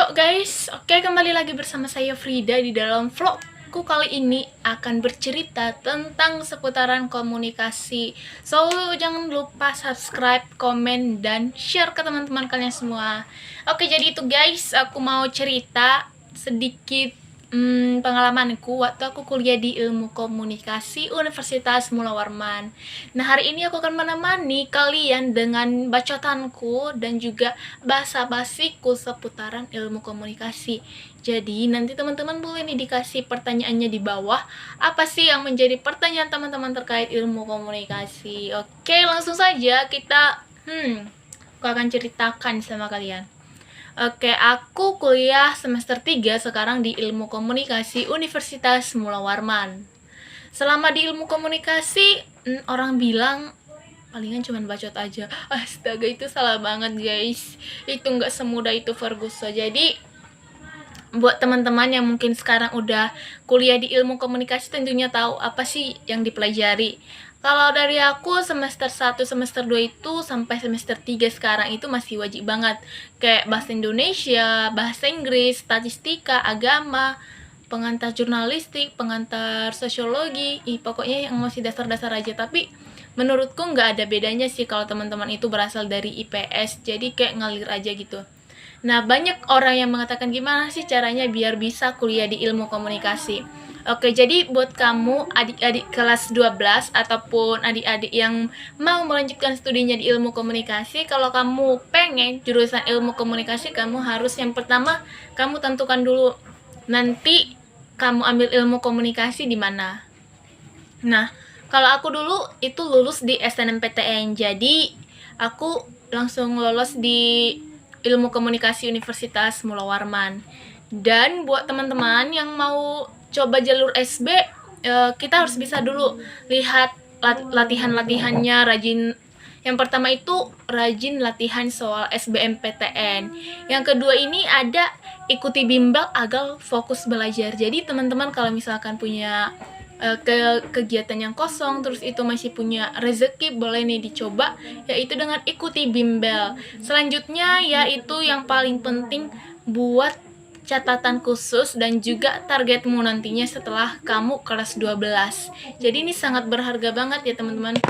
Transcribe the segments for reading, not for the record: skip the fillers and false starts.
Yo guys, oke, kembali lagi bersama saya Frida. Di dalam vlogku kali ini akan bercerita tentang seputaran komunikasi. So, jangan lupa subscribe, komen, dan share ke teman-teman kalian semua. Oke, jadi itu guys, aku mau cerita sedikit pengalamanku waktu aku kuliah di Ilmu Komunikasi Universitas Mula Warman. Nah, hari ini aku akan menemani kalian dengan bacotanku dan juga basa-basiku seputaran ilmu komunikasi. Jadi, nanti teman-teman boleh nih dikasih pertanyaannya di bawah. Apa sih yang menjadi pertanyaan teman-teman terkait ilmu komunikasi? Oke, langsung saja kita aku akan ceritakan sama kalian. Oke, aku kuliah semester 3 sekarang di Ilmu Komunikasi Universitas Mula Warman. Selama di Ilmu Komunikasi, orang bilang palingan cuman bacot aja. Astaga, itu salah banget guys. Itu nggak semudah itu Ferguson. Jadi, buat teman-teman yang mungkin sekarang udah kuliah di Ilmu Komunikasi tentunya tahu apa sih yang dipelajari. Kalau dari aku semester 1, semester 2 itu sampai semester 3 sekarang itu masih wajib banget. Kayak bahasa Indonesia, bahasa Inggris, statistika, agama, pengantar jurnalistik, pengantar sosiologi, pokoknya yang masih dasar-dasar aja. Tapi menurutku nggak ada bedanya sih kalau teman-teman itu berasal dari IPS, jadi kayak ngalir aja gitu. Nah, banyak orang yang mengatakan gimana sih caranya biar bisa kuliah di ilmu komunikasi. Oke, jadi buat kamu adik-adik kelas 12 ataupun adik-adik yang mau melanjutkan studinya di ilmu komunikasi, kalau kamu pengen jurusan ilmu komunikasi, kamu harus yang pertama kamu tentukan dulu nanti kamu ambil ilmu komunikasi di mana. Nah, kalau aku dulu itu lulus di SNMPTN, jadi aku langsung lolos di Ilmu Komunikasi Universitas Mula Warman. Dan buat teman-teman yang mau coba jalur SB, kita harus bisa dulu lihat latihan-latihannya, rajin. Yang pertama itu rajin latihan soal SBMPTN. Yang kedua ini ada ikuti bimbel agar fokus belajar. Jadi teman-teman kalau misalkan punya kegiatan yang kosong, terus itu masih punya rezeki, boleh nih dicoba, yaitu dengan ikuti bimbel. Selanjutnya yaitu yang paling penting, buat catatan khusus dan juga targetmu nantinya setelah kamu kelas 12. Jadi ini sangat berharga banget ya teman-teman.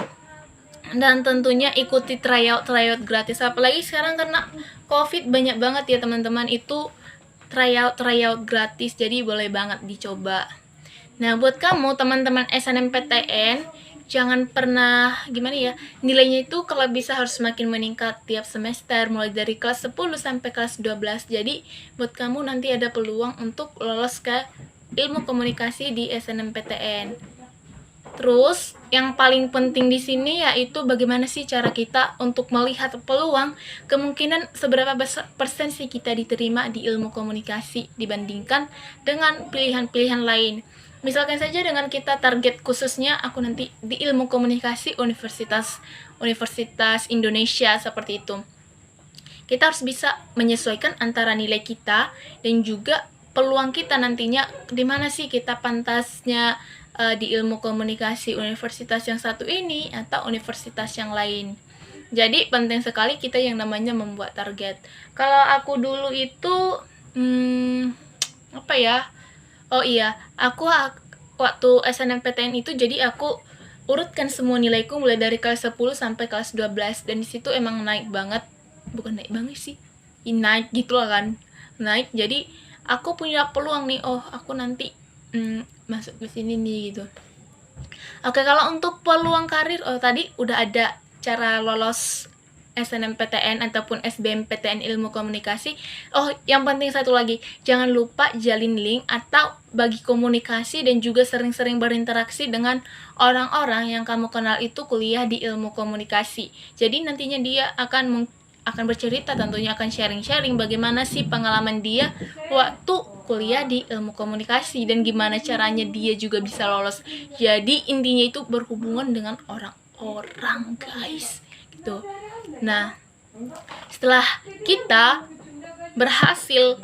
Dan tentunya ikuti tryout gratis, apalagi sekarang karena COVID banyak banget ya teman-teman, itu tryout gratis, jadi boleh banget dicoba. Nah, buat kamu teman-teman SNMPTN, jangan pernah nilainya itu kalau bisa harus semakin meningkat tiap semester, mulai dari kelas 10 sampai kelas 12. Jadi buat kamu nanti ada peluang untuk lolos ke ilmu komunikasi di SNMPTN. Terus yang paling penting di sini yaitu bagaimana sih cara kita untuk melihat peluang, kemungkinan seberapa persen sih kita diterima di ilmu komunikasi dibandingkan dengan pilihan-pilihan lain. Misalkan saja dengan kita target khususnya aku nanti di Ilmu Komunikasi Universitas Indonesia, seperti itu. Kita harus bisa menyesuaikan antara nilai kita dan juga peluang kita nantinya di mana sih kita pantasnya di Ilmu Komunikasi universitas yang satu ini atau universitas yang lain. Jadi penting sekali kita yang namanya membuat target. Kalau aku dulu itu aku waktu SNMPTN itu, jadi aku urutkan semua nilaiku mulai dari kelas 10 sampai kelas 12, dan di situ emang naik banget. Bukan naik banget sih, naik gitu lah kan. Naik, jadi aku punya peluang nih, aku nanti masuk ke sini nih gitu. Oke, kalau untuk peluang karir, tadi udah ada cara lolos SNMPTN ataupun SBMPTN Ilmu Komunikasi. Yang penting satu lagi, jangan lupa jalin link atau bagi komunikasi dan juga sering-sering berinteraksi dengan orang-orang yang kamu kenal itu kuliah di Ilmu Komunikasi. Jadi nantinya dia akan bercerita, tentunya akan sharing-sharing bagaimana sih pengalaman dia waktu kuliah di Ilmu Komunikasi dan gimana caranya dia juga bisa lolos. Jadi intinya itu berhubungan dengan orang-orang guys gitu. Nah, setelah kita berhasil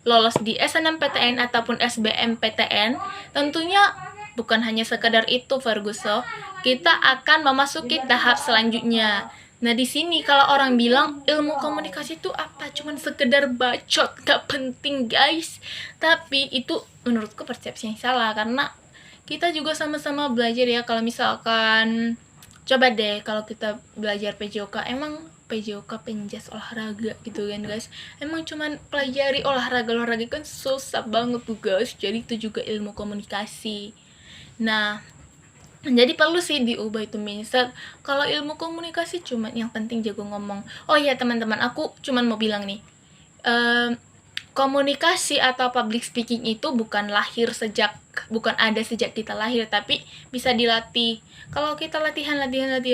lolos di SNMPTN ataupun SBMPTN, tentunya bukan hanya sekadar itu Ferguson, kita akan memasuki tahap selanjutnya. Nah, di sini kalau orang bilang ilmu komunikasi itu apa? Cuman sekedar bacot, gak penting, guys. Tapi itu menurutku persepsi yang salah, karena kita juga sama-sama belajar ya. Kalau misalkan coba deh kalau kita belajar PJOK, emang PJOK penjas olahraga gitu kan, guys. Emang cuman pelajari olahraga kan susah banget tuh, guys. Jadi itu juga ilmu komunikasi. Nah, jadi perlu sih diubah itu mindset. Kalau ilmu komunikasi cuman yang penting jago ngomong. Oh iya teman-teman, aku cuman mau bilang nih, komunikasi atau public speaking itu bukan ada sejak kita lahir, tapi bisa dilatih. Kalau kita latihan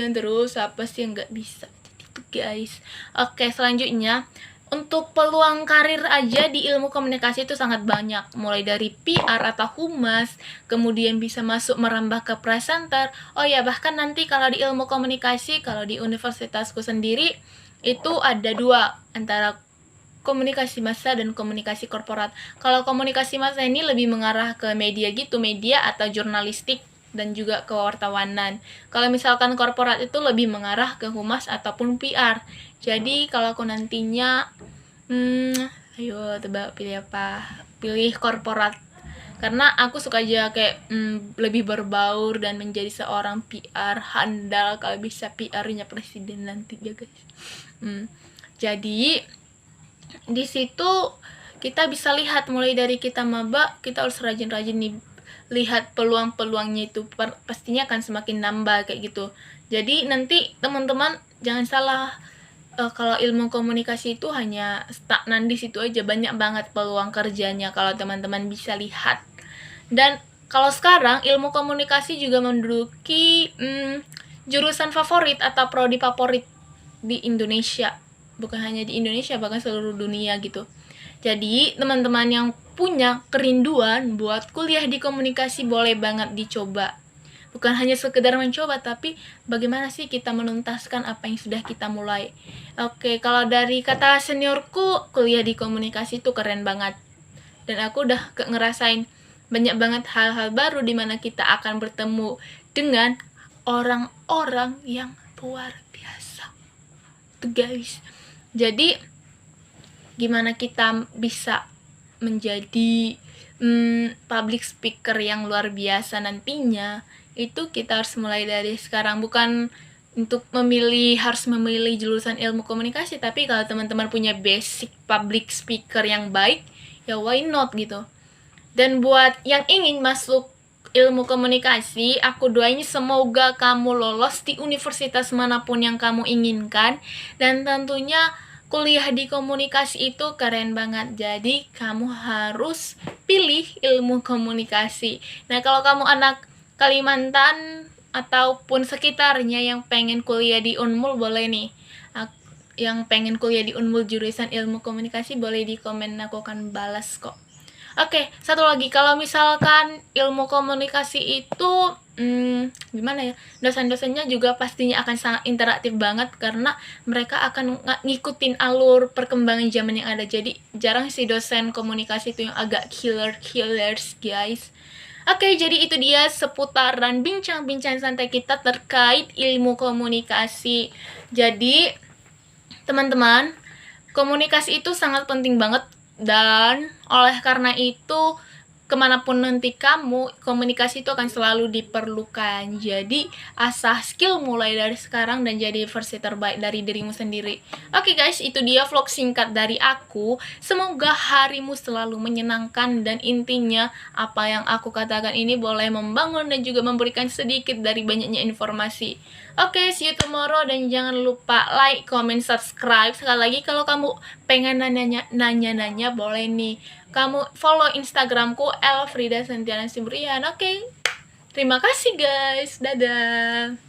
terus, apa sih yang nggak bisa? Jadi itu, guys. Oke, selanjutnya untuk peluang karir aja di ilmu komunikasi itu sangat banyak, mulai dari PR atau humas, kemudian bisa masuk merambah ke presenter. Oh ya, bahkan nanti kalau di ilmu komunikasi, kalau di universitasku sendiri itu ada dua, antara komunikasi massa dan komunikasi korporat. Kalau komunikasi massa ini lebih mengarah ke media gitu, media atau jurnalistik dan juga kewartawanan. Kalau misalkan korporat itu lebih mengarah ke humas ataupun PR. Jadi kalau aku nantinya ayo tebak pilih apa? Pilih korporat. Karena aku suka aja kayak lebih berbaur dan menjadi seorang PR handal, kalau bisa PR-nya presiden nanti ya, guys. Jadi di situ kita bisa lihat mulai dari kita maba, kita harus rajin-rajin nih lihat peluang-peluangnya itu pastinya akan semakin nambah kayak gitu. Jadi nanti teman-teman jangan salah, kalau ilmu komunikasi itu hanya stagnan di situ aja, banyak banget peluang kerjanya kalau teman-teman bisa lihat. Dan kalau sekarang ilmu komunikasi juga menduduki jurusan favorit atau prodi favorit di Indonesia, bukan hanya di Indonesia, bahkan seluruh dunia gitu. Jadi teman-teman yang punya kerinduan buat kuliah di komunikasi boleh banget dicoba. Bukan hanya sekedar mencoba, tapi bagaimana sih kita menuntaskan apa yang sudah kita mulai. Oke, kalau dari kata seniorku, kuliah di komunikasi itu keren banget. Dan aku udah ngerasain banyak banget hal-hal baru di mana kita akan bertemu dengan orang-orang yang luar biasa. Tuh, guys. Jadi gimana kita bisa menjadi public speaker yang luar biasa nantinya, itu kita harus mulai dari sekarang. Bukan untuk harus memilih jurusan ilmu komunikasi, tapi kalau teman-teman punya basic public speaker yang baik, ya why not gitu. Dan buat yang ingin masuk ilmu komunikasi, aku doain semoga kamu lolos di universitas manapun yang kamu inginkan. Dan tentunya kuliah di komunikasi itu keren banget. Jadi kamu harus pilih ilmu komunikasi. Nah, kalau kamu anak Kalimantan ataupun sekitarnya yang pengen kuliah di Unmul, boleh nih. Yang pengen kuliah di Unmul jurusan ilmu komunikasi, boleh di komen, aku akan balas kok. Oke, satu lagi, kalau misalkan ilmu komunikasi itu gimana ya, dosen-dosennya juga pastinya akan sangat interaktif banget, karena mereka akan ngikutin alur perkembangan zaman yang ada. Jadi jarang sih dosen komunikasi itu yang agak killers, guys. Oke, jadi itu dia seputaran bincang-bincang santai kita terkait ilmu komunikasi. Jadi teman-teman, komunikasi itu sangat penting banget, dan oleh karena itu kemanapun nanti kamu, komunikasi itu akan selalu diperlukan. Jadi asah skill mulai dari sekarang dan jadi versi terbaik dari dirimu sendiri. Oke guys, itu dia vlog singkat dari aku. Semoga harimu selalu menyenangkan, dan intinya apa yang aku katakan ini boleh membangun dan juga memberikan sedikit dari banyaknya informasi. Oke, see you tomorrow, dan jangan lupa like, comment, subscribe. Sekali lagi, kalau kamu pengen nanya-nanya boleh nih, kamu follow Instagramku Elfrida Santiana Simbrian. Oke, terima kasih guys, dadah.